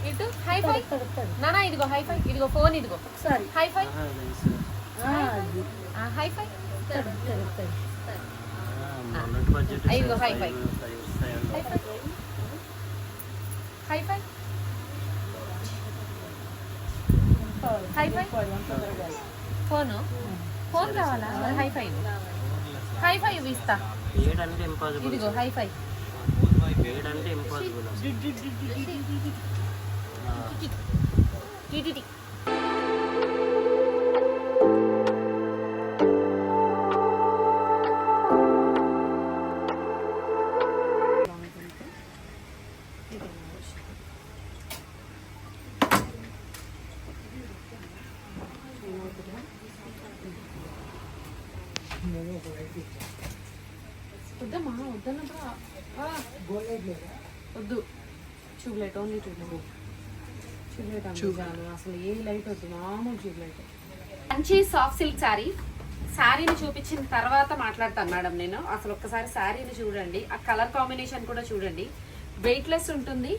ఇటు హై ఫై నానా, ఇదిగో హై ఫై, ఇదిగో ఫోన్, ఇదిగో హై ఫై, హై ఫై, ఇదిగో హై ఫై, హై ఫై, హై ఫై, ఫోను ఫోన్ కావాలా? హై ఫై, హై ఫై ఇస్తా, ఇదిగో హై ఫై. వద్దమ్మా, వద్దన్నప్పుడు వద్దు. ట్యూబ్లైట్, ఓన్లీ ట్యూబ్లైట్, ట్యూబ్లైట్ చాలు. అసలు ఏ లైట్ వద్దు, మామూలు ట్యూబ్లైట్. మంచి సాఫ్ట్ సిల్క్ శారీ. శారీని చూపించిన తర్వాత మాట్లాడతాను మేడం నేను. అసలు ఒక్కసారి శారీని చూడండి, ఆ కలర్ కాంబినేషన్ కూడా చూడండి. వెయిట్లెస్ ఉంటుంది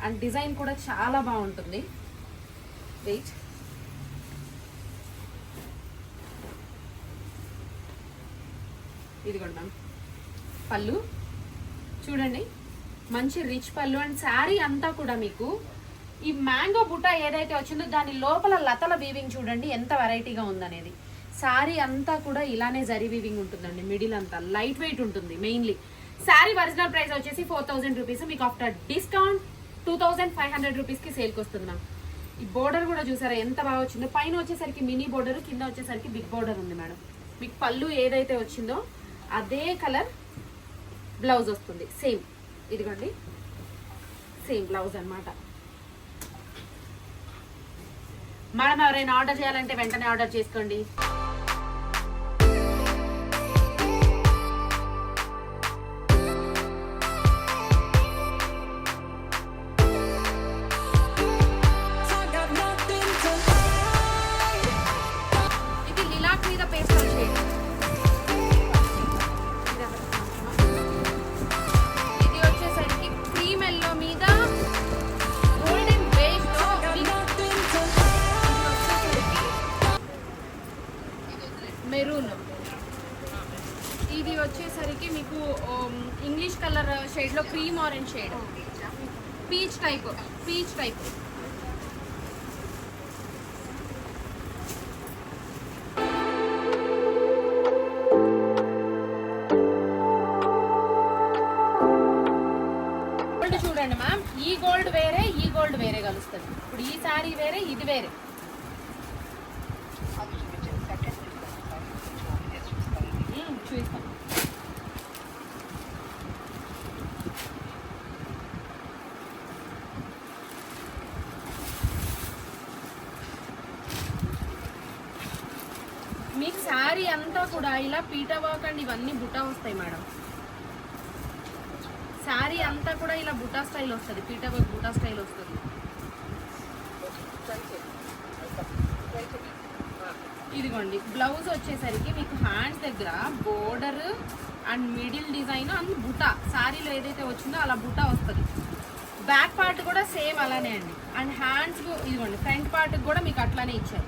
అండ్ డిజైన్ కూడా చాలా బాగుంటుంది. వెయిట్, ఇదిగోండి మ్యామ్ పళ్ళు చూడండి, మంచి రిచ్ పళ్ళు. అండ్ శారీ అంతా కూడా మీకు ఈ మ్యాంగో బుట్ట ఏదైతే వచ్చిందో దాని లోపల లతల వీవింగ్ చూడండి ఎంత వెరైటీగా ఉందనేది. శారీ అంతా కూడా ఇలానే జరీ వీవింగ్ ఉంటుందండి. మిడిల్ అంతా లైట్ వెయిట్ ఉంటుంది. మెయిన్లీ శారీ ఒరిజినల్ ప్రైస్ వచ్చేసి 4000 రూపీస్. మీకు ఆఫ్టర్ డిస్కౌంట్ 2500 రూపీస్కి సేల్కి వస్తుంది మ్యామ్. ఈ బోర్డర్ కూడా చూసారా ఎంత బాగా వచ్చిందో. పైన వచ్చేసరికి మినీ బోర్డర్, కింద వచ్చేసరికి బిగ్ బోర్డర్ ఉంది మేడం. మీకు పళ్ళు ఏదైతే వచ్చిందో అదే కలర్ బ్లౌజ్ వస్తుంది. సేమ్ ఇదిగోండి, సేమ్ బ్లౌజ్ అన్నమాట. మేడం ఎవరైనా ఆర్డర్ చేయాలంటే వెంటనే ఆర్డర్ చేసుకోండి. ఇది లిలాక్ మీద పేస్టల్ షేడ్. ఇది వచ్చేసరికి క్రీమ్ ఎల్లో మీద గోల్డెన్ బేస్ లో మెరూన్. ఇది వచ్చేసరికి మీకు ఇంగ్లీష్ కలర్ షేడ్ లో cream orange shade, peach type, peach type. Gold చూడండి మ్యామ్, ఈ గోల్డ్ వేరే, ఈ గోల్డ్ వేరే కలుస్తుంది. ఇప్పుడు ఈ శారీ వేరే, ఇది వేరే. చూస్తాం. మీకు శారీ అంతా కూడా ఇలా పీటా వర్క్ అండ్ ఇవన్నీ బుటా వస్తాయి మేడం. శారీ అంతా కూడా ఇలా బుటా స్టైల్ వస్తుంది, పీటా వర్క్ బుటా స్టైల్ వస్తుంది. ఇదిగోండి బ్లౌజ్ వచ్చేసరికి మీకు హ్యాండ్స్ దగ్గర border and middle design and బుటా, శారీలో ఏదైతే వచ్చిందో అలా బుటా వస్తుంది. బ్యాక్ పార్ట్ కూడా సేమ్ అలానే అండి. అండ్ హ్యాండ్స్ ఇదిగోండి ఫ్రంట్ పార్ట్ కూడా మీకు అట్లానే ఇచ్చారు.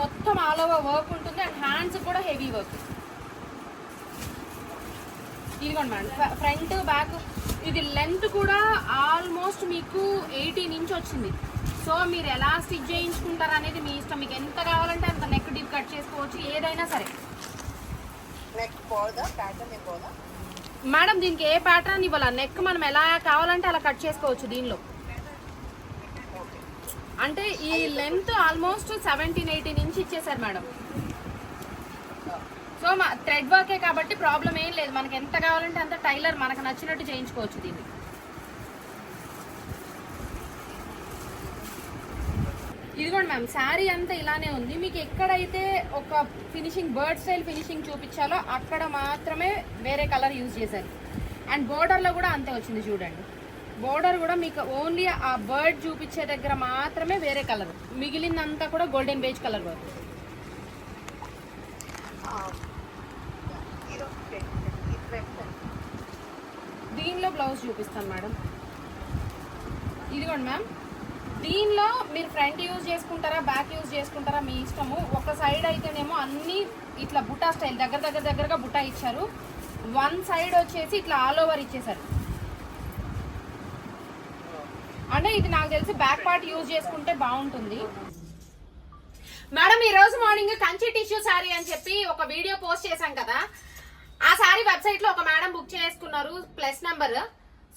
మొత్తం ఆల్ ఓవర్ వర్క్ ఉంటుంది అండ్ హ్యాండ్స్ కూడా హెవీ వర్క్. ఇదిగోండి మేడం ఫ్రంట్ బ్యాక్. ఇది లెంత్ కూడా ఆల్మోస్ట్ మీకు 18 ఇంచ్ వచ్చింది. సో మీరు ఎలా స్టిచ్ చేయించుకుంటారు అనేది మీ ఇష్టం. మీకు ఎంత కావాలంటే అంత నెక్ డీప్ కట్ చేసుకోవచ్చు, ఏదైనా సరే. మేడం దీనికి ఏ ప్యాటర్న్ ఇవ్వాలా, నెక్ మనం ఎలా కావాలంటే అలా కట్ చేసుకోవచ్చు దీనిలో. అంటే ఈ లెంత్ ఆల్మోస్ట్ 17-18 ఇంచ్ ఇచ్చేసారు మేడం. సో థ్రెడ్ వర్కే కాబట్టి ప్రాబ్లం ఏం లేదు. మనకి ఎంత కావాలంటే అంత టైలర్ మనకు నచ్చినట్టు చేయించుకోవచ్చు దీన్ని. ఇదిగోండి మ్యామ్, శారీ అంతా ఇలానే ఉంది. మీకు ఎక్కడైతే ఒక ఫినిషింగ్ బర్డ్ స్టైల్ ఫినిషింగ్ చూపించాలో అక్కడ మాత్రమే వేరే కలర్ యూజ్ చేశారు. అండ్ బోర్డర్లో కూడా అంతే వచ్చింది చూడండి. బోర్డర్ కూడా మీకు ఓన్లీ ఆ బర్డ్ చూపించే దగ్గర మాత్రమే వేరే కలర్, మిగిలిందంతా కూడా గోల్డెన్ బేజ్ కలర్ వర్క్. దీనిలో బ్లౌజ్ చూపిస్తాను మేడం. ఇదిగోండి మ్యామ్, దీనిలో మీరు ఫ్రంట్ యూజ్ చేసుకుంటారా బ్యాక్ యూజ్ చేసుకుంటారా మీ ఇష్టము. ఒక సైడ్ అయితేనేమో అన్నీ ఇట్లా బుటా స్టైల్ దగ్గరగా బుటా ఇచ్చారు. వన్ సైడ్ వచ్చేసి ఇట్లా ఆల్ ఓవర్ ఇచ్చేసారు. అంటే ఇది నాకు తెలిసి బ్యాక్ పార్ట్ యూజ్ చేసుకుంటే బాగుంటుంది. మేడం, ఈ రోజు మార్నింగ్ కంచి టిష్యూ శారీ అని చెప్పి ఒక వీడియో పోస్ట్ చేశాం కదా, ఆ శారీ వెబ్సైట్ లో ఒక మేడం బుక్ చేసుకున్నారు ప్లస్ నెంబర్.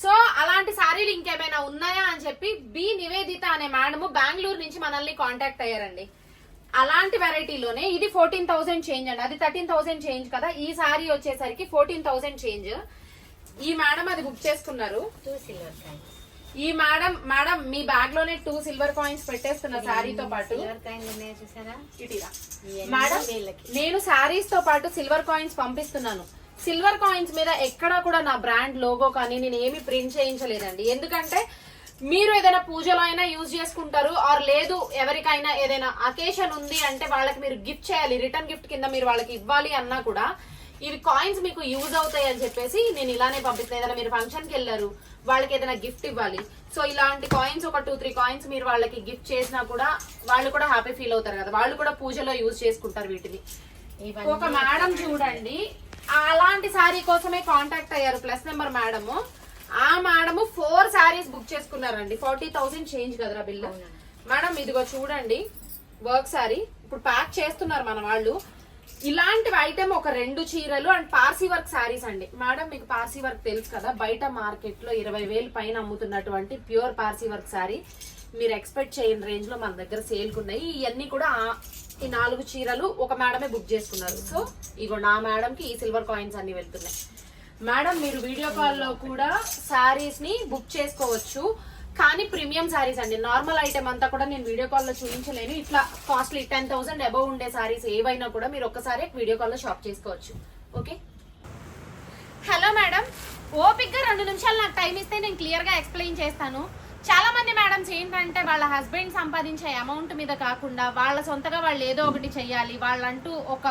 సో అలాంటి శారీలు ఇంకేమైనా ఉన్నాయా అని చెప్పి బి నివేదిత అనే మేడం బెంగళూరు నుంచి మనల్ని కాంటాక్ట్ అయ్యారండి. అలాంటి వెరైటీలోనే ఇది 14,000 చేంజ్ అండి, అది 13,000 చేంజ్ కదా. ఈ శారీ వచ్చేసరికి 14,000 చేంజ్. ఈ మేడం అది బుక్ చేసుకున్నారు. ఈ మేడం మీ బ్యాగ్ లోనే 2 సిల్వర్ కాయిన్స్ పెట్టేస్తున్న శారీతో పాటు. మేడం, నేను శారీస్ తో పాటు సిల్వర్ కాయిన్స్ పంపిస్తున్నాను. సిల్వర్ కాయిన్స్ మీద ఎక్కడా కూడా నా బ్రాండ్ లోగో కానీ నేను ఏమి ప్రింట్ చేయించలేదండి. ఎందుకంటే మీరు ఏదైనా పూజలో అయినా యూజ్ చేసుకుంటారు, ఆర్ లేదు ఎవరికైనా ఏదైనా అకేషన్ ఉంది అంటే వాళ్ళకి మీరు గిఫ్ట్ చేయాలి, రిటర్న్ గిఫ్ట్ కింద మీరు వాళ్ళకి ఇవ్వాలి అన్నా కూడా ఇవి కాయిన్స్ మీకు యూజ్ అవుతాయి అని చెప్పేసి నేను ఇలానే పంపిస్తున్నాను. ఏదైనా మీరు ఫంక్షన్కి వెళ్ళారు, వాళ్ళకి ఏదైనా గిఫ్ట్ ఇవ్వాలి, సో ఇలాంటి కాయిన్స్ ఒక 2-3 కాయిన్స్ మీరు వాళ్ళకి గిఫ్ట్ చేసినా కూడా వాళ్ళు కూడా హ్యాపీ ఫీల్ అవుతారు కదా, వాళ్ళు కూడా పూజలో యూజ్ చేసుకుంటారు వీటిని. ఒక మేడం చూడండి అలాంటి శారీ కోసమే కాంటాక్ట్ అయ్యారు ప్లస్ నెంబర్ మేడము. ఆ మేడము 4 శారీస్ బుక్ చేసుకున్నారండి. 40,000 చేంజ్ కదరా బిల్లు. మేడం ఇదిగో చూడండి వర్క్ శారీ ఇప్పుడు ప్యాక్ చేస్తున్నారు మన వాళ్ళు. ఇలాంటి ఐటమ్ ఒక 2 చీరలు అండ్ పార్సీ వర్క్ శారీస్ అండి. మేడం మీకు పార్సీ వర్క్ తెలుసు కదా, బయట మార్కెట్ లో 20,000 పైన అమ్ముతున్నటువంటి ప్యూర్ పార్సీ వర్క్ శారీ మీరు ఎక్స్పెక్ట్ చేయని రేంజ్ లో మన దగ్గర సేల్ కున్నాయి. ఇవన్నీ కూడా ఈ 4 చీరలు ఒక మేడమే బుక్ చేసుకున్నారు. సో ఇగో నా మేడం కి ఈ సిల్వర్ కాయిన్స్ అన్ని వెళ్తున్నాయి. మేడం మీరు వీడియో కాల్ లో కూడా శారీస్ ని బుక్ చేసుకోవచ్చు, కానీ ప్రీమియం శారీస్ అండి. నార్మల్ ఐటమ్ అంతా కూడా నేను వీడియో కాల్ లో చూపించలేను. ఇట్లా కాస్ట్లీ 10,000 అబౌవ్ ఉండే శారీస్ ఏవైనా కూడా మీరు ఒక్కసారి వీడియో కాల్ లో షాప్ చేసుకోవచ్చు. ఓకే. హలో మేడం, ఓపిక్ గా 2 నిమిషాలు నాకు టైం ఇస్తే నేను క్లియర్ గా ఎక్స్ప్లెయిన్ చేస్తాను. చాలా మంది మేడమ్స్ ఏంటంటే వాళ్ళ హస్బెండ్ సంపాదించే అమౌంట్ మీద కాకుండా వాళ్ళ సొంతగా వాళ్ళు ఏదో ఒకటి చెయ్యాలి, వాళ్ళంటూ ఒక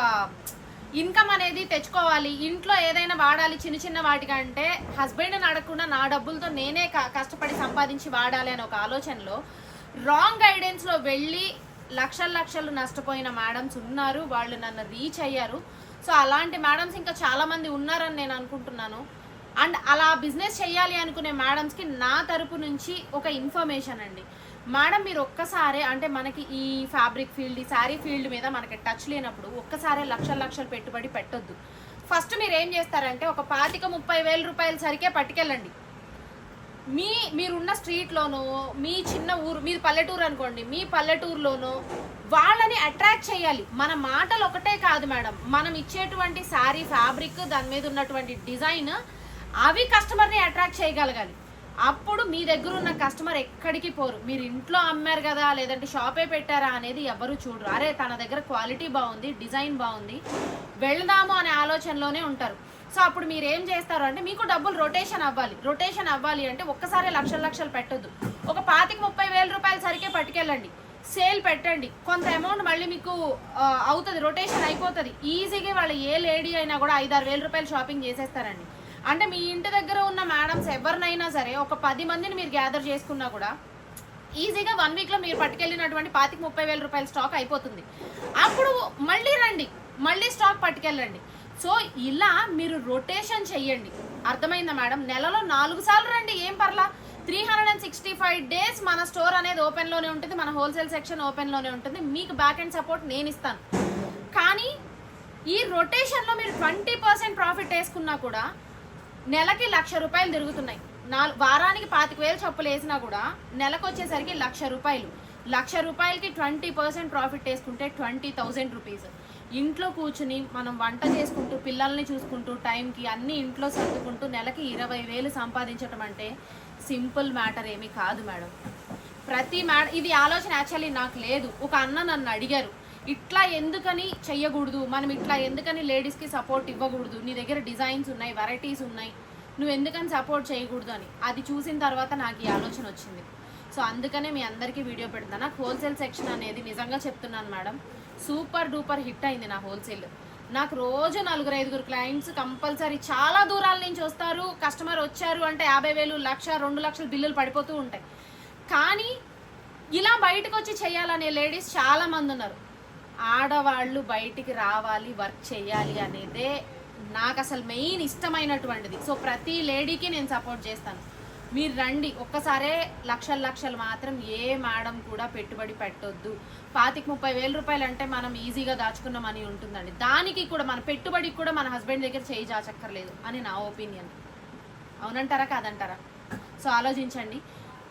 ఇన్కమ్ అనేది తెచ్చుకోవాలి, ఇంట్లో ఏదైనా వాడాలి చిన్న చిన్న వాటికంటే హస్బెండ్ని అడగకుండా నా డబ్బులతో నేనే కష్టపడి సంపాదించి వాడాలి అనే ఒక ఆలోచనలో రాంగ్ గైడెన్స్లో వెళ్ళి లక్షలు నష్టపోయిన మేడమ్స్ ఉన్నారు. వాళ్ళు నన్ను రీచ్ అయ్యారు. సో అలాంటి మేడమ్స్ ఇంకా చాలా మంది ఉన్నారని నేను అనుకుంటున్నాను. అండ్ అలా బిజినెస్ చేయాలి అనుకునే మేడమ్స్కి నా తరపు నుంచి ఒక ఇన్ఫర్మేషన్ అండి. మేడం మీరు ఒక్కసారే అంటే మనకి ఈ ఫ్యాబ్రిక్ ఫీల్డ్, ఈ శారీ ఫీల్డ్ మీద మనకి టచ్ లేనప్పుడు ఒక్కసారే లక్షలు పెట్టుబడి పెట్టొద్దు. ఫస్ట్ మీరు ఏం చేస్తారంటే ఒక 25-30 వేల రూపాయల సరికే పట్టుకెళ్ళండి. మీరున్న స్ట్రీట్లోనో మీ చిన్న ఊరు, మీరు పల్లెటూరు అనుకోండి, మీ పల్లెటూరులోనో వాళ్ళని అట్రాక్ట్ చేయాలి. మన మాటలు ఒకటే కాదు మేడం, మనం ఇచ్చేటువంటి శారీ ఫ్యాబ్రిక్, దాని మీద ఉన్నటువంటి డిజైన్, అవి కస్టమర్ని అట్రాక్ట్ చేయగలగాలి. అప్పుడు మీ దగ్గర ఉన్న కస్టమర్ ఎక్కడికి పోరు. మీరు ఇంట్లో అమ్మారు కదా లేదంటే షాపే పెట్టారా అనేది ఎవరు చూడరు. అరే తన దగ్గర క్వాలిటీ బాగుంది, డిజైన్ బాగుంది, వెళ్దాము అనే ఆలోచనలోనే ఉంటారు. సో అప్పుడు మీరు ఏం చేస్తారు అంటే మీకు డబ్బులు రొటేషన్ అవ్వాలి అంటే ఒక్కసారి లక్షలు పెట్టొద్దు. ఒక 25-30 వేల రూపాయల సరికే పట్టుకెళ్ళండి, సేల్ పెట్టండి, కొంత అమౌంట్ మళ్ళీ మీకు అవుతుంది, రొటేషన్ అయిపోతుంది ఈజీగా. వాళ్ళు ఏ లేడీ అయినా కూడా 5-6 వేల రూపాయలు షాపింగ్ చేసేస్తారండి. అంటే మీ ఇంటి దగ్గర ఉన్న మేడమ్స్ ఎవరినైనా సరే ఒక 10 మందిని మీరు గ్యాదర్ చేసుకున్నా కూడా ఈజీగా 1 వీక్లో మీరు పట్టుకెళ్ళినటువంటి 25-30 వేల రూపాయల స్టాక్ అయిపోతుంది. అప్పుడు మళ్ళీ రండి, మళ్ళీ స్టాక్ పట్టుకెళ్ళండి. సో ఇలా మీరు రొటేషన్ చెయ్యండి. అర్థమైందా మేడం? నెలలో 4 సార్లు రండి, ఏం పర్లా. 365 డేస్ మన స్టోర్ అనేది ఓపెన్లోనే ఉంటుంది, మన హోల్సేల్ సెక్షన్ ఓపెన్లోనే ఉంటుంది. మీకు బ్యాక్ అండ్ సపోర్ట్ నేను ఇస్తాను. కానీ ఈ రొటేషన్లో మీరు 20% ప్రాఫిట్ వేసుకున్నా కూడా నెలకి 1,00,000 రూపాయలు తిరుగుతున్నాయి. వారానికి 25,000 చొప్పులు వేసినా కూడా నెలకు వచ్చేసరికి 1,00,000 రూపాయలు. 1,00,000 రూపాయలకి 20% ప్రాఫిట్ వేసుకుంటే 20,000 రూపీస్. ఇంట్లో కూర్చుని మనం వంట చేసుకుంటూ, పిల్లల్ని చూసుకుంటూ, టైంకి అన్ని ఇంట్లో సర్దుకుంటూ నెలకి 20,000 సంపాదించడం అంటే సింపుల్ మ్యాటర్ ఏమీ కాదు మేడం. ప్రతి ఇది ఆలోచన యాక్చువల్లీ నాకు లేదు. ఒక అన్న నన్ను అడిగారు, ఇట్లా ఎందుకని చెయ్యకూడదు, మనం ఇట్లా ఎందుకని లేడీస్కి సపోర్ట్ ఇవ్వకూడదు, నీ దగ్గర డిజైన్స్ ఉన్నాయి, వెరైటీస్ ఉన్నాయి, నువ్వు ఎందుకని సపోర్ట్ చేయకూడదు అని. అది చూసిన తర్వాత నాకు ఈ ఆలోచన వచ్చింది. సో అందుకనే మీ అందరికీ వీడియో పెడతాను. నాకు హోల్సేల్ సెక్షన్ అనేది నిజంగా చెప్తున్నాను మేడం, సూపర్ డూపర్ హిట్ అయింది నా హోల్సేల్. నాకు రోజు 4-5 క్లయింట్స్ కంపల్సరీ చాలా దూరాల నుంచి వస్తారు. కస్టమర్ వచ్చారు అంటే 50,000, 1,00,000, 2 లక్షలు బిల్లులు పడిపోతూ ఉంటాయి. కానీ ఇలా బయటకు వచ్చి చేయాలనే లేడీస్ చాలా మంది ఉన్నారు. ఆడవాళ్ళు బయటికి రావాలి, వర్క్ చేయాలి అనేదే నాకు అసలు మెయిన్ ఇష్టమైనటువంటిది. సో ప్రతి లేడీకి నేను సపోర్ట్ చేస్తాను. మీరు రండి, ఒక్కసారే లక్షలు మాత్రం ఏ మేడం కూడా పెట్టుబడి పెట్టొద్దు. 25,000-30,000 రూపాయలు అంటే మనం ఈజీగా దాచుకున్న మనీ ఉంటుందండి. దానికి కూడా మన పెట్టుబడికి కూడా మన హస్బెండ్ దగ్గర చేయి జాచక్కర్లేదు అని నా ఒపీనియన్. అవునంటారా కాదంటారా? సో ఆలోచించండి.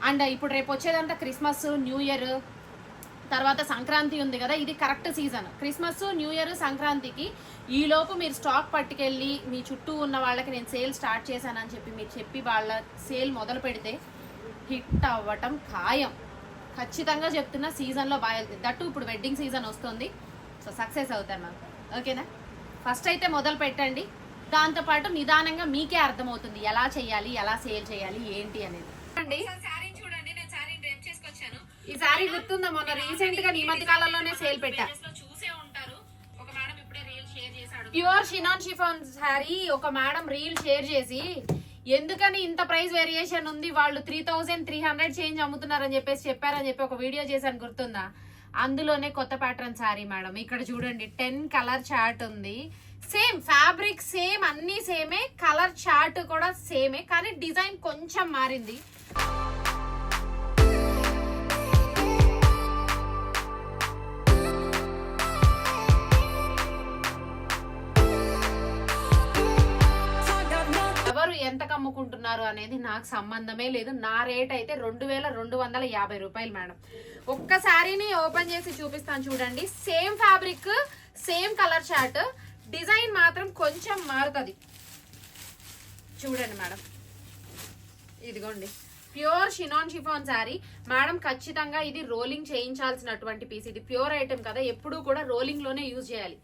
అండ్ ఇప్పుడు రేపు వచ్చేదంతా క్రిస్మస్, న్యూ ఇయర్, తర్వాత సంక్రాంతి ఉంది కదా, ఇది correct season. Christmas, new year, సంక్రాంతికి ఈలోపు మీరు స్టాక్ పట్టుకెళ్ళి మీ చుట్టూ ఉన్న వాళ్ళకి నేను సేల్ స్టార్ట్ చేశానని చెప్పి మీరు చెప్పి వాళ్ళ సేల్ మొదలు పెడితే హిట్ అవ్వటం ఖాయం. ఖచ్చితంగా చెప్తున్నా, సీజన్లో బాగా వెళ్తుంది. దట్టు ఇప్పుడు వెడ్డింగ్ సీజన్ వస్తుంది. సో సక్సెస్ అవుతారు మ్యామ్. ఓకేనా? ఫస్ట్ అయితే మొదలు పెట్టండి. దాంతోపాటు నిదానంగా మీకే అర్థమవుతుంది ఎలా చేయాలి, ఎలా సేల్ చేయాలి, ఏంటి అనేది. అండి ఈ సారీ గుర్తుందా, మొన్న రీసెంట్ గా ఈ మధ్య కాలంలోనే సేల్ పెట్టా. ప్యూర్ షినాన్ షిఫాన్ సారీ ఒక మేడం రీల్ షేర్ చేసి, ఎందుకని ఇంత ప్రైస్ వేరియేషన్ ఉంది, వాళ్ళు 3,300 చేంజ్ అమ్ముతున్నారని చెప్పేసి చెప్పారని చెప్పి ఒక వీడియో చేశాను, గుర్తుందా? అందులోనే కొత్త ప్యాటర్న్ సారీ మేడం. ఇక్కడ చూడండి 10 కలర్ చార్ట్ ఉంది. సేమ్ ఫ్యాబ్రిక్, సేమ్ అన్ని సేమే, కలర్ చార్ట్ కూడా సేమే, కానీ డిజైన్ కొంచెం మారింది. ఎంత కమ్ముకుంటున్నారు అనేది నాకు సంబంధమే లేదు. నా రేట్ అయితే 2,250 రూపాయలు మేడం. ఒక్క శారీని ఓపెన్ చేసి చూపిస్తాను చూడండి. Same fabric, same colour chart, design మాత్రం కొంచెం మారుతుంది. చూడండి మేడం, ఇదిగోండి ప్యూర్ షినాన్ షిఫాన్ శారీ మేడం. ఖచ్చితంగా ఇది రోలింగ్ చేయించాల్సినటువంటి పీస్. ఇది ప్యూర్ ఐటమ్ కదా, ఎప్పుడు కూడా రోలింగ్ లోనే యూజ్ చేయాలి.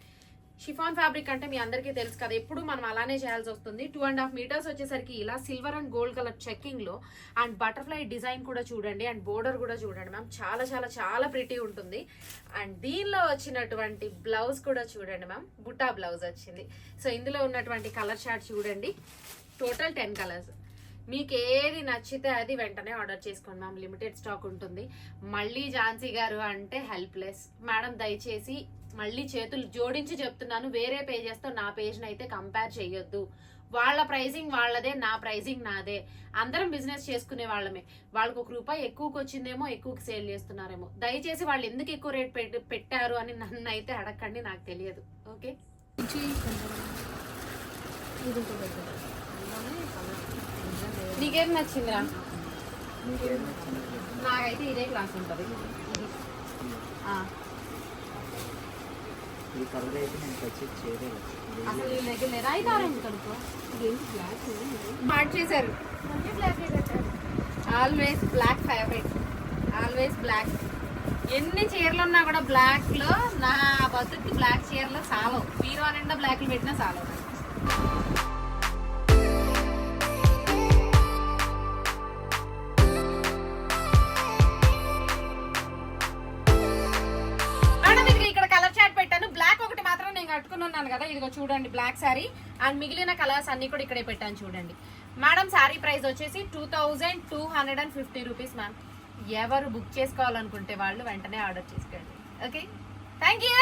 షిఫాన్ ఫ్యాబ్రిక్ అంటే మీ అందరికీ తెలుసు కదా, ఎప్పుడు మనం అలానే చేయాల్సి వస్తుంది. 2.5 మీటర్స్ వచ్చేసరికి ఇలా silver and gold colour checking లో, అండ్ బటర్ఫ్లై డిజైన్ కూడా చూడండి, అండ్ బోర్డర్ కూడా చూడండి మ్యామ్, చాలా చాలా చాలా ప్రిటీ ఉంటుంది. అండ్ దీనిలో వచ్చినటువంటి బ్లౌజ్ కూడా చూడండి మ్యామ్, బుట్టా బ్లౌజ్ వచ్చింది. సో ఇందులో ఉన్నటువంటి కలర్ చార్ట్ చూడండి, టోటల్ 10 కలర్స్. మీకు ఏది నచ్చితే అది వెంటనే ఆర్డర్ చేసుకోండి మ్యామ్, లిమిటెడ్ స్టాక్ ఉంటుంది. మళ్ళీ ఝాన్సీ గారు అంటే హెల్ప్లెస్ మేడం, దయచేసి మళ్ళీ చేతులు జోడించి చెప్తున్నాను, వేరే పేజెస్తో నా పేజ్ని అయితే కంపేర్ చేయొద్దు. వాళ్ళ ప్రైజింగ్ వాళ్ళదే, నా ప్రైజింగ్ నాదే. అందరం బిజినెస్ చేసుకునే వాళ్ళమే. వాళ్ళకు ₹1 ఎక్కువకి వచ్చిందేమో, ఎక్కువకి సేల్ చేస్తున్నారేమో. దయచేసి వాళ్ళు ఎందుకు ఎక్కువ రేట్ పెట్టారు అని నన్ను అయితే అడగండి, నాకు తెలియదు. ఓకే, నీకేం నచ్చిందిరా? నాకైతే ఇదే క్లాస్ ఉంటుంది. అసలు వీళ్ళ దగ్గర లేదా? అయితే ఆరెంజ్ కనుక్కో, స్టార్ట్ చేశారు. Always black favourite, always black. ఎన్ని చీరలు ఉన్నా కూడా బ్లాక్ లో, నా బతుకి బ్లాక్ చీరలు సాలవు. బీరువా నిండా బ్లాక్లు పెట్టినా సాలవు. కట్టుకున్నాను కదా, ఇదిగో చూడండి బ్లాక్ శారీ. అండ్ మిగిలిన కలర్స్ అన్ని కూడా ఇక్కడే పెట్టాను చూడండి మేడం. శారీ ప్రైస్ వచ్చేసి 2,250 రూపీస్ మ్యామ్. ఎవరు బుక్ చేసుకోవాలనుకుంటే వాళ్ళు వెంటనే ఆర్డర్ చేసుకోండి. Okay, thank you.